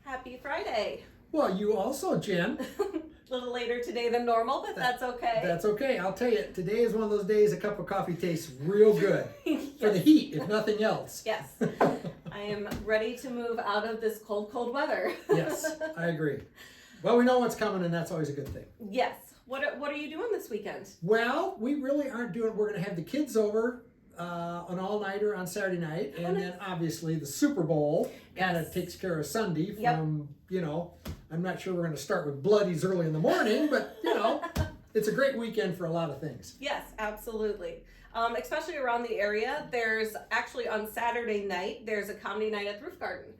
Happy Friday. Well, you also, Jen. A little later today than normal, but that's okay. That's okay. I'll tell you, today is one of those days a cup of coffee tastes real good. Yes. For the heat, if nothing else. Yes. I am ready to move out of this cold weather. Yes, I agree. Well, we know what's coming, and that's always a good thing. Yes. What are you doing this weekend? Well, we really aren't doing, we're going to have the kids over an all-nighter on Saturday night, and then obviously the Super Bowl kind of takes care of Sunday from, I'm not sure we're going to start with bloodies early in the morning, but, it's a great weekend for a lot of things. Yes, absolutely. Especially around the area, there's actually on Saturday night, there's a comedy night at the Roof Garden.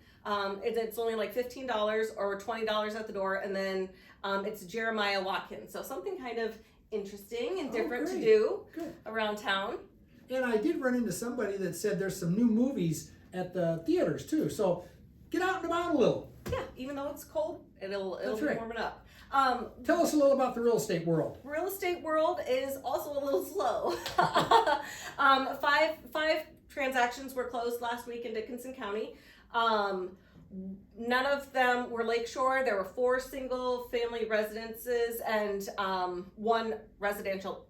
It's only like $15 or $20 at the door, and then it's Jeremiah Watkins. So something kind of interesting and different to do around town. And I did run into somebody that said there's some new movies at the theaters too. So get out and about a little. Yeah, even though it's cold, it'll be warming up. Tell us a little about the real estate world. Real estate world is also a little slow. Five transactions were closed last week in Dickinson County. None of them were lakeshore. There were 4 single family residences and 1 residential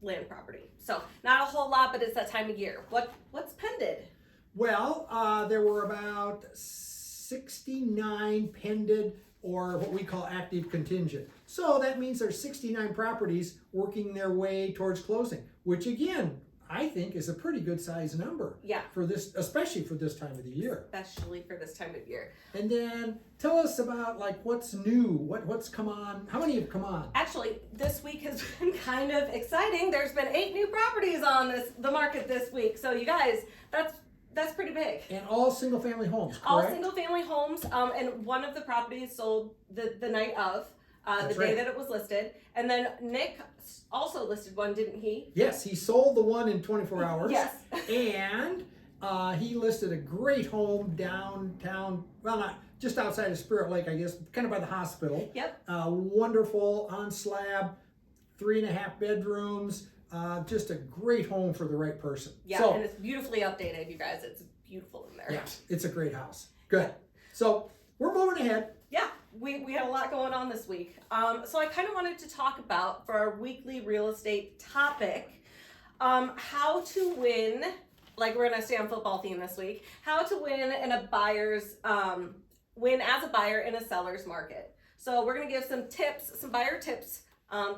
land property. So not a whole lot, but it's that time of year. What's pended? Well, there were about 69 pended, or what we call active contingent. So that means there's 69 properties working their way towards closing, which again, I think is a pretty good size number. Yeah. For this, especially for this time of the year. Especially for this time of year. And then tell us about what's new, what's come on, how many have come on? Actually, this week has been kind of exciting. There's been 8 new properties on the market this week. So you guys, that's pretty big. And all single family homes, correct? All single family homes, and one of the properties sold the night of. The day that it was listed. And then Nick also listed one, didn't he? Yes, he sold the one in 24 hours. Yes. And he listed a great home downtown, well, not just outside of Spirit Lake, I guess, kind of by the hospital. Yep. Wonderful on slab, 3.5 bedrooms, just a great home for the right person. Yeah, and it's beautifully updated, you guys. It's beautiful in there. Yeah, it's a great house. Good. So we're moving ahead. Yeah, we had a lot going on this week. So I kind of wanted to talk about, for our weekly real estate topic, how to win, like we're going to stay on football theme this week, how to win in a buyer's, win as a buyer in a seller's market. So we're going to give some tips, some buyer tips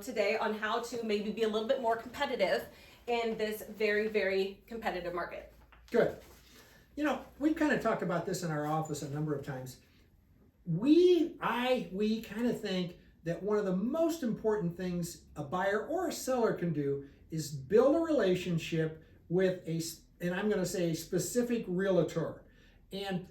today on how to maybe be a little bit more competitive in this very, very competitive market. Good. We've kind of talked about this in our office a number of times. We kind of think that one of the most important things a buyer or a seller can do is build a relationship with and I'm going to say a specific realtor. And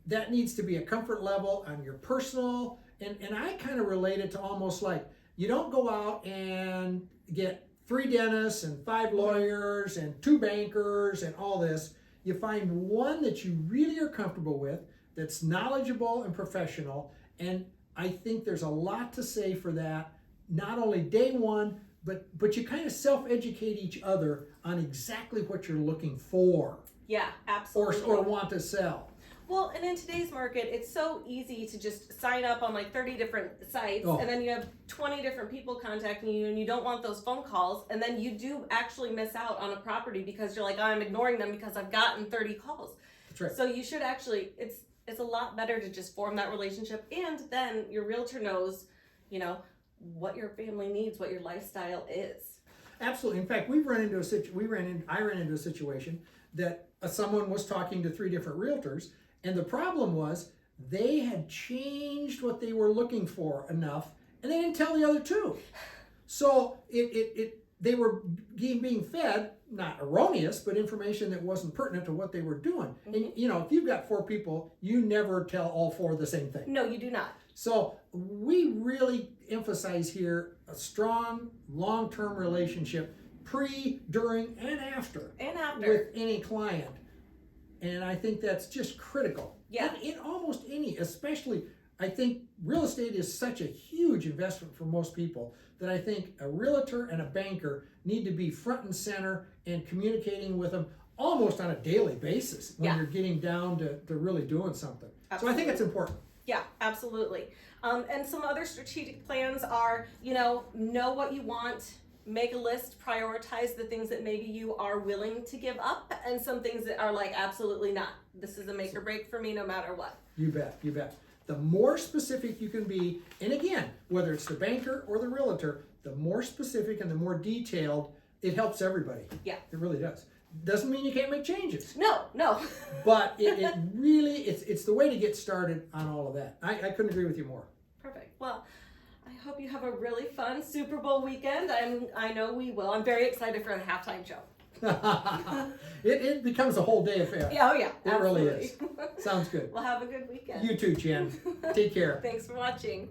that needs to be a comfort level on your personal, and I kind of relate it to almost like you don't go out and get 3 dentists and 5 lawyers and 2 bankers and all this. You find one that you really are comfortable with, that's knowledgeable and professional, and I think there's a lot to say for that, not only day one, but you kind of self-educate each other on exactly what you're looking for. Yeah, absolutely. Or want to sell. Well, and in today's market, it's so easy to just sign up on like 30 different sites, and then you have 20 different people contacting you, and you don't want those phone calls, and then you do actually miss out on a property because you're like, oh, I'm ignoring them because I've gotten 30 calls. That's right. So you should actually, it's a lot better to just form that relationship, and then your realtor knows, what your family needs, what your lifestyle is. Absolutely. In fact, I ran into a situation that someone was talking to 3 different realtors, and the problem was they had changed what they were looking for enough, and they didn't tell the other 2. So they were being fed, not erroneous, but information that wasn't pertinent to what they were doing. Mm-hmm. And if you've got 4 people, you never tell all 4 the same thing. No, you do not. So we really emphasize here a strong, long-term relationship pre, during, and after. With any client. And I think that's just critical. Yeah. In almost any, especially, I think real estate is such a huge investment for most people that I think a realtor and a banker need to be front and center and communicating with them almost on a daily basis when you're getting down to really doing something. Absolutely. So I think it's important. Yeah, absolutely. And some other strategic plans are, know what you want, make a list, prioritize the things that maybe you are willing to give up, and some things that are like, absolutely not. This is a make or break for me no matter what. You bet, you bet. The more specific you can be, and again, whether it's the banker or the realtor, the more specific and the more detailed, it helps everybody. Yeah. It really does. Doesn't mean you can't make changes. No. But it really, it's the way to get started on all of that. I couldn't agree with you more. Perfect. Well, I hope you have a really fun Super Bowl weekend. I know we will. I'm very excited for the halftime show. It becomes a whole day affair. Yeah, oh yeah. It really is. Sounds good. Well, have a good weekend. You too, Jen. Take care. Thanks for watching.